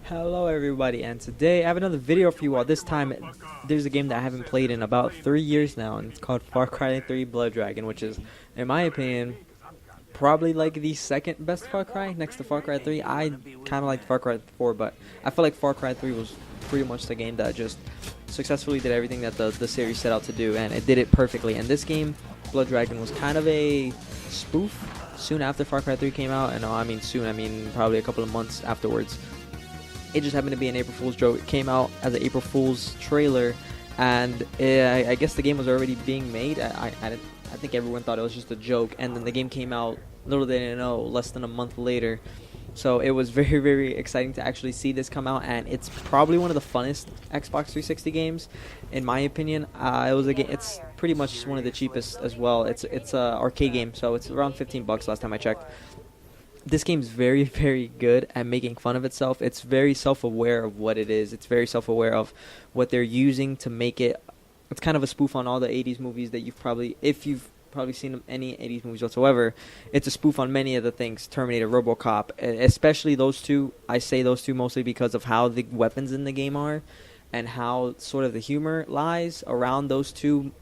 Hello everybody, and today I have another video for you all. This time there's a game that I haven't played in about 3 years now, and it's called Far Cry 3 Blood Dragon, which is, in my opinion, probably like the second best Far Cry next to Far Cry 3. I kind of liked Far Cry 4, but I feel like Far Cry 3 was pretty much the game that just successfully did everything that the series set out to do, and it did it perfectly. And this game, Blood Dragon, was kind of a spoof soon after Far Cry 3 came out, and I mean soon, I mean probably a couple of months afterwards. It just happened to be an April Fool's joke. It came out as an April Fool's trailer, and I guess the game was already being made. I think everyone thought it was just a joke, and then the game came out, little they didn't know, less than a month later. So it was very, very exciting to actually see this come out, and it's probably one of the funnest Xbox 360 games, in my opinion. It was a game. It's pretty much one of the cheapest as well. It's a arcade game, so it's around $15 last time I checked. This game's very, very good at making fun of itself. It's very self-aware of what it is. It's very self-aware of what they're using to make it. It's kind of a spoof on all the 80s movies that if you've probably seen any 80s movies whatsoever. It's a spoof on many of the things, Terminator, RoboCop, especially those two. I say those two mostly because of how the weapons in the game are and how sort of the humor lies around those two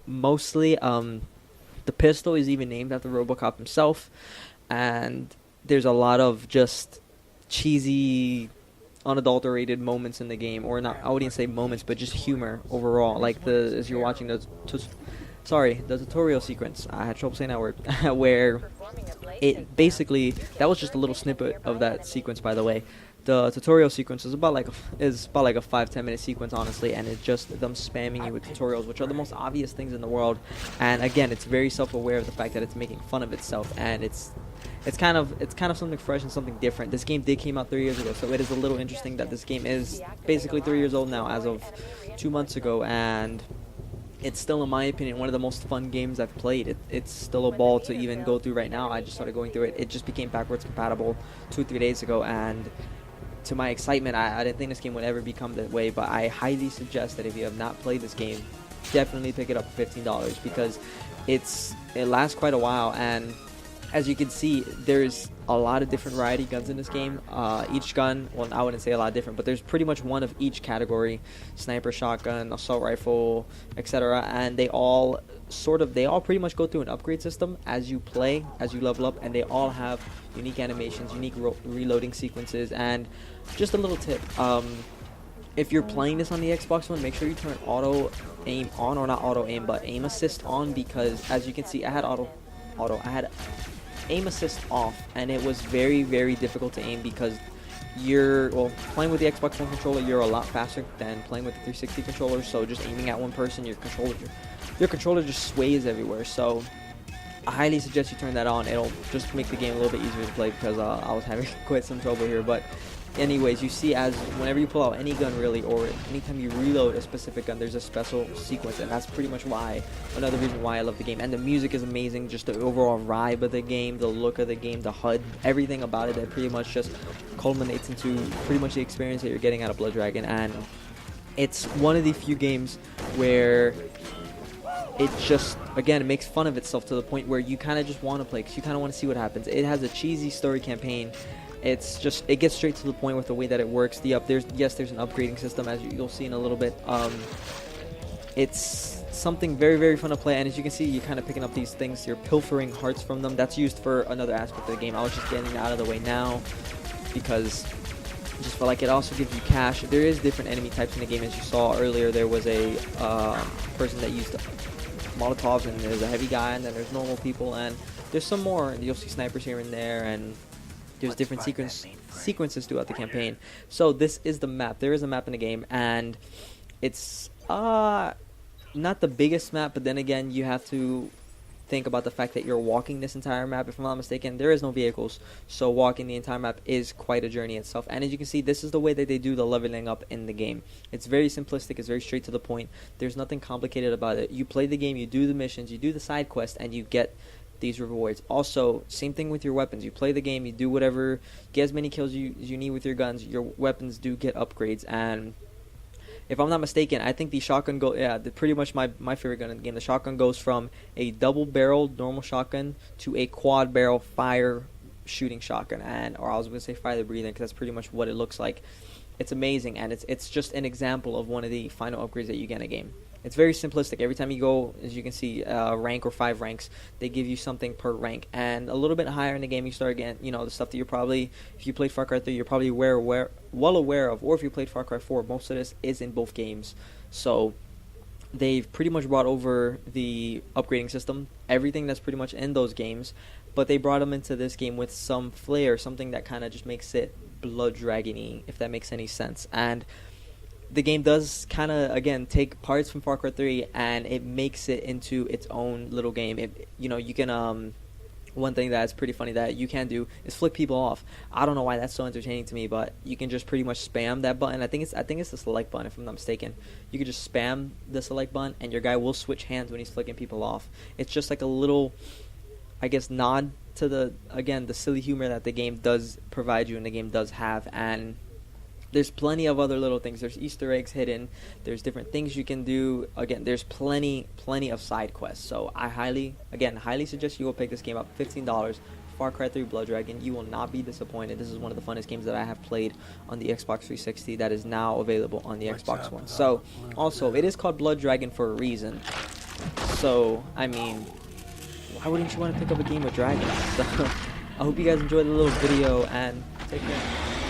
mostly. The pistol is even named after RoboCop himself, and there's a lot of just cheesy, unadulterated moments in the game, or not. I wouldn't say moments, but just humor overall. Like as you're watching the tutorial sequence. I had trouble saying that word. Where it basically, that was just a little snippet of that sequence, by the way. The tutorial sequence is about like a 5-10 minute sequence, honestly, and it's just them spamming you with tutorials, which are the most obvious things in the world. And again, it's very self-aware of the fact that it's making fun of itself, and it's kind of something fresh and something different. This game did came out 3 years ago, so it is a little interesting that this game is basically 3 years old now, as of 2 months ago, and it's still, in my opinion, one of the most fun games I've played. It's still a ball to even go through right now. I just started going through it. It just became backwards compatible 2-3 days ago, and to my excitement, I didn't think this game would ever become that way, but I highly suggest that if you have not played this game, definitely pick it up for $15, because it lasts quite a while. And as you can see, there's a lot of different variety guns in this game. Each gun, well, I wouldn't say a lot different, but there's pretty much one of each category: sniper, shotgun, assault rifle, etc. And they all pretty much go through an upgrade system as you play, as you level up, and they all have unique animations, unique reloading sequences. And just a little tip: if you're playing this on the Xbox One, make sure you turn auto aim on, or not auto aim, but aim assist on, because as you can see, I had aim assist off, and it was very, very difficult to aim, because playing with the Xbox One controller, you're a lot faster than playing with the 360 controller. So just aiming at one person, your controller just sways everywhere. So I highly suggest you turn that on. It'll just make the game a little bit easier to play, because I was having quite some trouble here. But anyways, you see, as whenever you pull out any gun, really, or anytime you reload a specific gun, there's a special sequence, and that's pretty much another reason why I love the game. And the music is amazing, just the overall vibe of the game, the look of the game, the HUD, everything about it, that pretty much just culminates into pretty much the experience that you're getting out of Blood Dragon. And it's one of the few games where it just, again, it makes fun of itself to the point where you kind of just want to play, because you kind of want to see what happens. It has a cheesy story campaign. It gets straight to the point with the way that it works. There's an upgrading system, as you'll see in a little bit. It's something very, very fun to play, and as you can see, you're kind of picking up these things. You're pilfering hearts from them. That's used for another aspect of the game. I was just getting it out of the way now, because I just felt like it also gives you cash. There is different enemy types in the game, as you saw earlier. There was a person that used Molotovs, and there's a heavy guy, and then there's normal people, and there's some more. You'll see snipers here and there, and there's different sequences throughout the campaign. So this is the map. There is a map in the game, and it's not the biggest map, but then again, you have to think about the fact that you're walking this entire map. If I'm not mistaken, there is no vehicles, so walking the entire map is quite a journey itself. And as you can see, this is the way that they do the leveling up in the game. It's very simplistic. It's very straight to the point. There's nothing complicated about it. You play the game, you do the missions, you do the side quests, and you get these rewards. Also, same thing with your weapons. You play the game, you do whatever, get as many kills you need with your guns. Your weapons do get upgrades, and if I'm not mistaken, I think the shotgun pretty much my favorite gun in the game. The shotgun goes from a double-barreled normal shotgun to a quad-barrel fire shooting shotgun, and or I was gonna say fire the breathing, because that's pretty much what it looks like. It's amazing, and it's just an example of one of the final upgrades that you get in a game. It's very simplistic. Every time you go, as you can see, rank or 5 ranks, they give you something per rank. And a little bit higher in the game, you start getting, you know, the stuff that you're probably, if you played Far Cry 3, you're probably well aware of. Or if you played Far Cry 4, most of this is in both games. So they've pretty much brought over the upgrading system, everything that's pretty much in those games, but they brought them into this game with some flair, something that kind of just makes it Blood Dragon-y, if that makes any sense. And the game does kind of, again, take parts from Far Cry 3 and it makes it into its own little game. You know, you can, one thing that's pretty funny that you can do is flick people off. I don't know why that's so entertaining to me, but you can just pretty much spam that button. I think it's the select button, if I'm not mistaken. You can just spam the select button and your guy will switch hands when he's flicking people off. It's just like a little, I guess, nod to the silly humor that the game does provide you and the game does have. And there's plenty of other little things. There's Easter eggs hidden. There's different things you can do. Again, there's plenty of side quests. So I highly suggest you go pick this game up. $15, Far Cry 3 Blood Dragon. You will not be disappointed. This is one of the funnest games that I have played on the Xbox 360 that is now available on the Xbox One. So, also, it is called Blood Dragon for a reason. So, I mean, why wouldn't you want to pick up a game with dragons? So, I hope you guys enjoyed the little video, and take care.